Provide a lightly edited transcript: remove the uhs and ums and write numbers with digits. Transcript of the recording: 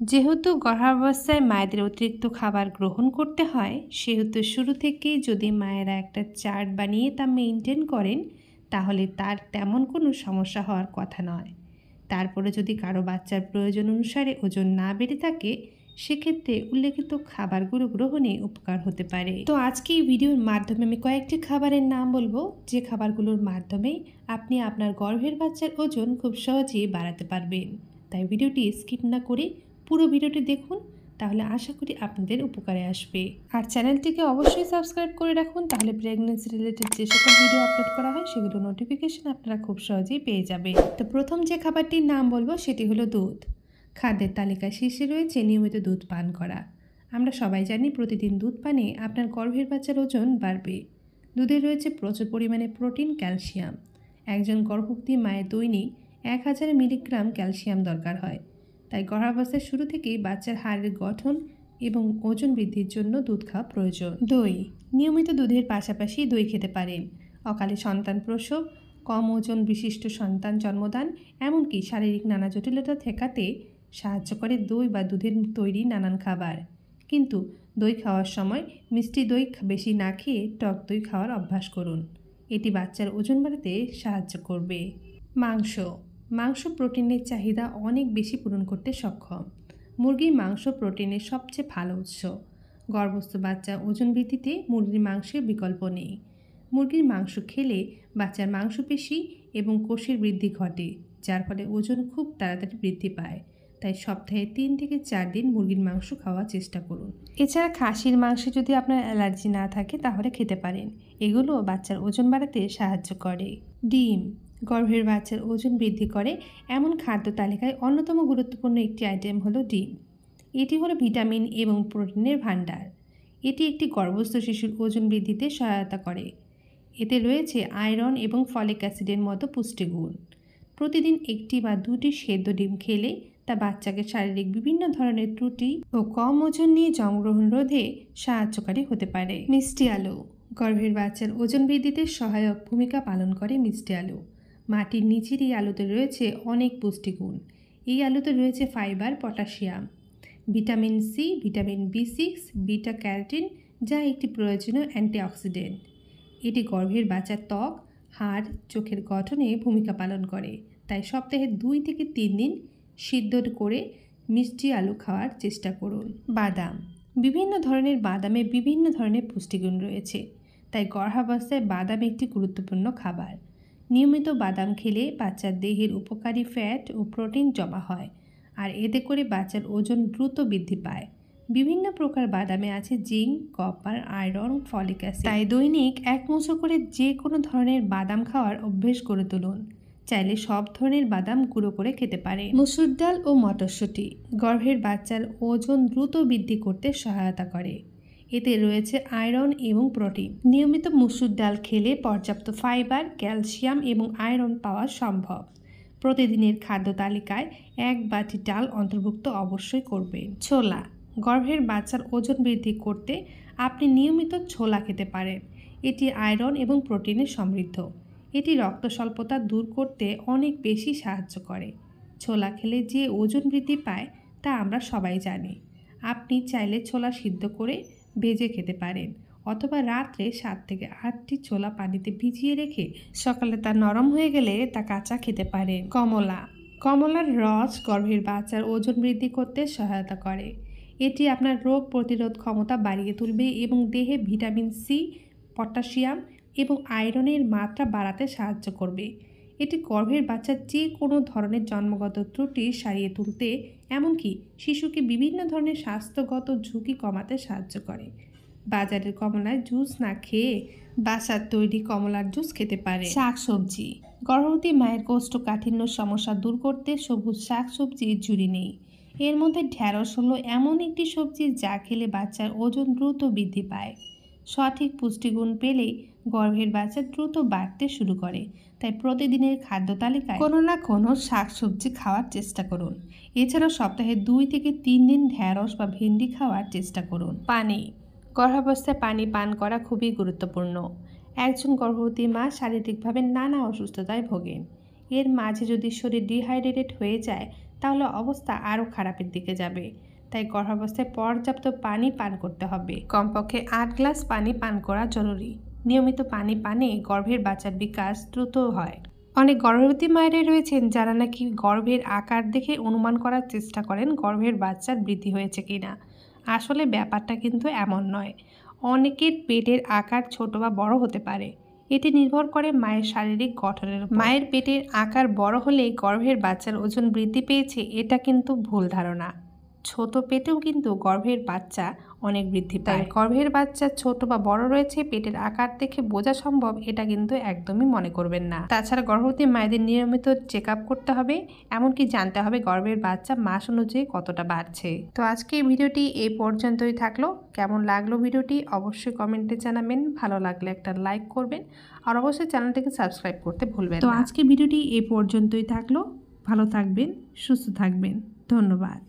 যেহেতু গর্ভাবস্থায় মায়েদের অতিরিক্ত খাবার গ্রহণ করতে হয়, সেহেতু শুরু থেকেই যদি মায়েরা একটা চার্ট বানিয়ে তা মেনটেন করেন, তাহলে তার তেমন কোনো সমস্যা হওয়ার কথা নয়। তারপরে যদি কারো বাচ্চার প্রয়োজন অনুসারে ওজন না বেড়ে থাকে, সেক্ষেত্রে উল্লেখিত খাবারগুলো গ্রহণে উপকার হতে পারে। তো আজকে এই ভিডিওর মাধ্যমে আমি কয়েকটি খাবারের নাম বলবো, যে খাবারগুলোর মাধ্যমে আপনি আপনার গর্ভের বাচ্চার ওজন খুব সহজেই বাড়াতে পারবেন। তাই ভিডিওটি স্কিপ না করে পুরো ভিডিওটি দেখুন, তাহলে আশা করি আপনাদের উপকারে আসবে। আর চ্যানেলটিকে অবশ্যই সাবস্ক্রাইব করে রাখুন, তাহলে প্রেগন্যান্সি রিলেটেড যে সকল ভিডিও আপলোড করা হয় সেগুলো নোটিফিকেশন আপনারা খুব সহজেই পেয়ে যাবেন। তো প্রথম যে খাবারটির নাম বলবো সেটি হলো দুধ। খাদ্যের তালিকায় শীর্ষে রয়েছে নিয়মিত দুধ পান করা। আমরা সবাই জানি প্রতিদিন দুধ পানে আপনার গর্ভের বাচ্চার ওজন বাড়বে। দুধে রয়েছে প্রচুর পরিমাণে প্রোটিন, ক্যালসিয়াম। একজন গর্ভবতী মায়ের দৈনিক 1000 মিলিগ্রাম ক্যালসিয়াম দরকার হয়। তাই গর্ভাবস্থার শুরু থেকেই বাচ্চার হাড়ের গঠন এবং ওজন বৃদ্ধির জন্য দুধ খাওয়া প্রয়োজন। দই। নিয়মিত দুধের পাশাপাশি দই খেতে পারেন। অকালে সন্তান প্রসব, কম ওজন বিশিষ্ট সন্তান জন্মদান, এমনকি শারীরিক নানা জটিলতা ঠেকাতে সাহায্য করে দই বা দুধের তৈরি নানান খাবার। কিন্তু দই খাওয়ার সময় মিষ্টি দই বেশি না খেয়ে টক দই খাওয়ার অভ্যাস করুন। এটি বাচ্চার ওজন বাড়াতে সাহায্য করবে। মাংস প্রোটিনের চাহিদা অনেক বেশি পূরণ করতে সক্ষম। মুরগির মাংস প্রোটিনের সবচেয়ে ভালো উৎস। গর্ভস্থ বাচ্চা ওজন বৃদ্ধিতে মুরগির মাংসের বিকল্প নেই। মুরগির মাংস খেলে বাচ্চার মাংসপেশি এবং কোষের বৃদ্ধি ঘটে, যার ফলে ওজন খুব তাড়াতাড়ি বৃদ্ধি পায়। তাই সপ্তাহে 3 থেকে 4 দিন মুরগির মাংস খাওয়ার চেষ্টা করুন। এছাড়া খাসির মাংসে যদি আপনার অ্যালার্জি না থাকে তাহলে খেতে পারেন। এগুলো বাচ্চার ওজন বাড়াতে সাহায্য করে। ডিম। গর্ভের বাচ্চার ওজন বৃদ্ধি করে এমন খাদ্য তালিকায় অন্যতম গুরুত্বপূর্ণ একটি আইটেম হলো ডিম। এটি হলো ভিটামিন এবং প্রোটিনের ভাণ্ডার। এটি একটি গর্ভস্থ শিশুর ওজন বৃদ্ধিতে সহায়তা করে। এতে রয়েছে আয়রন এবং ফলিক অ্যাসিডের মতো পুষ্টিগুণ। প্রতিদিন 1টি বা 2টি সেদ্ধ ডিম খেলে তা বাচ্চাকে শারীরিক বিভিন্ন ধরনের ত্রুটি ও কম ওজন নিয়ে জন্মগ্রহণ রোধে সাহায্যকারী হতে পারে। মিষ্টি আলু। গর্ভের বাচ্চার ওজন বৃদ্ধিতে সহায়ক ভূমিকা পালন করে মিষ্টি আলু। মাটির নিচের এই আলুতে রয়েছে অনেক পুষ্টিগুণ। এই আলুতে রয়েছে fibre, potassium, vitamin C, vitamin B6, beta carotene, যা একটি প্রয়োজনীয় অ্যান্টিঅক্সিডেন্ট। এটি গর্ভের বাচ্চার ত্বক, হাড়, চোখের গঠনে ভূমিকা পালন করে। তাই সপ্তাহে 2 থেকে 3 দিন সিদ্ধ করে মিষ্টি আলু খাওয়ার চেষ্টা করুন। বাদাম। বিভিন্ন ধরনের বাদামে বিভিন্ন ধরনের পুষ্টিগুণ রয়েছে, তাই গর্ভাবস্থায় বাদাম একটি গুরুত্বপূর্ণ খাবার। নিয়মিত বাদাম খেলে বাচ্চার দেহের উপকারী ফ্যাট ও প্রোটিন জমা হয়, আর এতে করে বাচ্চার ওজন দ্রুত বৃদ্ধি পায়। বিভিন্ন প্রকার বাদামে আছে zinc, copper, iron, folic acid. তাই দৈনিক 1 মুঠো করে যে কোনো ধরনের বাদাম খাওয়ার অভ্যেস করে তুলুন। চাইলে সব ধরনের বাদাম গুঁড়ো করে খেতে পারে। মসুর ডাল ও মটরশুঁটি গর্ভের বাচ্চার ওজন দ্রুত বৃদ্ধি করতে সহায়তা করে। এতে রয়েছে আয়রন এবং প্রোটিন। নিয়মিত মসুর ডাল খেলে পর্যাপ্ত ফাইবার, ক্যালসিয়াম এবং আয়রন পাওয়া সম্ভব। প্রতিদিনের খাদ্য তালিকায় 1 বাটি ডাল অন্তর্ভুক্ত অবশ্যই করবেন। ছোলা। গর্ভের বাচ্চার ওজন বৃদ্ধি করতে আপনি নিয়মিত ছোলা খেতে পারেন। এটি আয়রন এবং প্রোটিনে সমৃদ্ধ। এটি রক্ত স্বল্পতা দূর করতে অনেক বেশি সাহায্য করে। ছোলা খেলে যে ওজন বৃদ্ধি পায় তা আমরা সবাই জানি। আপনি চাইলে ছোলা সিদ্ধ করে ভেজে খেতে পারেন, অথবা রাত্রে 7 থেকে 8টি ছোলা পানিতে ভিজিয়ে রেখে সকালে তা নরম হয়ে গেলে তা কাঁচা খেতে পারেন। কমলা। কমলার রস গর্ভের বাচ্চার ওজন বৃদ্ধি করতে সহায়তা করে। এটি আপনার রোগ প্রতিরোধ ক্ষমতা বাড়িয়ে তুলবে এবং দেহে ভিটামিন সি, পটাশিয়াম এবং আয়রনের মাত্রা বাড়াতে সাহায্য করবে। এটি গর্ভের বাচ্চার যে কোনো ধরনের জন্মগত ত্রুটি সারিয়ে তুলতে, এমনকি শিশুকে বিভিন্ন ধরনের স্বাস্থ্যগত ঝুঁকি কমাতে সাহায্য করে। বাজারের কমলার জুস না খেয়ে বাসার তৈরি কমলার জুস খেতে পারে। শাকসবজি। গর্ভবতী মায়ের কোষ্ঠকাঠিন্য সমস্যা দূর করতে সবুজ শাকসবজির জুড়ি নেই। এর মধ্যে ঢ্যাঁড়স হলো এমন একটি সবজি যা খেলে বাচ্চার ওজন দ্রুত বৃদ্ধি পায়। সঠিক পুষ্টিগুণ পেলেই গর্ভের বাচ্চা দ্রুত বাড়তে শুরু করে। তাই প্রতিদিনের খাদ্য তালিকায় কোনো না কোনো শাকসবজি খাওয়ার চেষ্টা করুন। এছাড়াও সপ্তাহে 2 থেকে 3 দিন ঢ্যাঁড়স বা ভেন্ডি খাওয়ার চেষ্টা করুন। পানি। গর্ভাবস্থায় পানি পান করা খুবই গুরুত্বপূর্ণ। একজন গর্ভবতী মা শারীরিকভাবে নানা অসুস্থতায় ভোগেন। এর মাঝে যদি শরীর ডিহাইড্রেটেড হয়ে যায় তাহলে অবস্থা আরও খারাপের দিকে যাবে। তাই গর্ভাবস্থায় পর্যাপ্ত পানি পান করতে হবে। কমপক্ষে 8 গ্লাস পানি পান করা জরুরি। নিয়মিত পানি পানে গর্ভের বাচ্চার বিকাশ দ্রুত হয়। অনেক গর্ভবতী মায়েরাই রয়েছেন যারা নাকি গর্ভের আকার দেখে অনুমান করার চেষ্টা করেন গর্ভের বাচ্চার বৃদ্ধি হয়েছে কিনা। আসলে ব্যাপারটা কিন্তু এমন নয়। অনেকের পেটের আকার ছোট বা বড় হতে পারে। এটি নির্ভর করে মায়ের শারীরিক গঠনের উপর। মায়ের পেটের আকার বড় হলে গর্ভের বাচ্চার ওজন বৃদ্ধি পেয়েছে এটা কিন্তু ভুল ধারণা। ছোট পেটেও কিন্তু গর্ভের বাচ্চা অনেক বৃদ্ধি পায়। গর্ভের বাচ্চা ছোট বা বড় রয়েছে পেটের আকার দেখে বোঝা সম্ভব এটা কিন্তু একদমই মনে করবেন না। তাছাড়া গর্ভবতী মায়েদের নিয়মিত চেক আপ করতে হবে, এমনকি জানতে হবে গর্ভের বাচ্চা মাস অনুযায়ী কতটা বাড়ছে। তো আজকে এই ভিডিওটি এই পর্যন্তই থাকলো। কেমন লাগলো ভিডিওটি অবশ্যই কমেন্টে জানাবেন। ভালো লাগলে একটা লাইক করবেন আর অবশ্যই চ্যানেলটিকে সাবস্ক্রাইব করতে ভুলবেন না। তো আজকে ভিডিওটি এই পর্যন্তই থাকলো। ভালো থাকবেন, সুস্থ থাকবেন। ধন্যবাদ।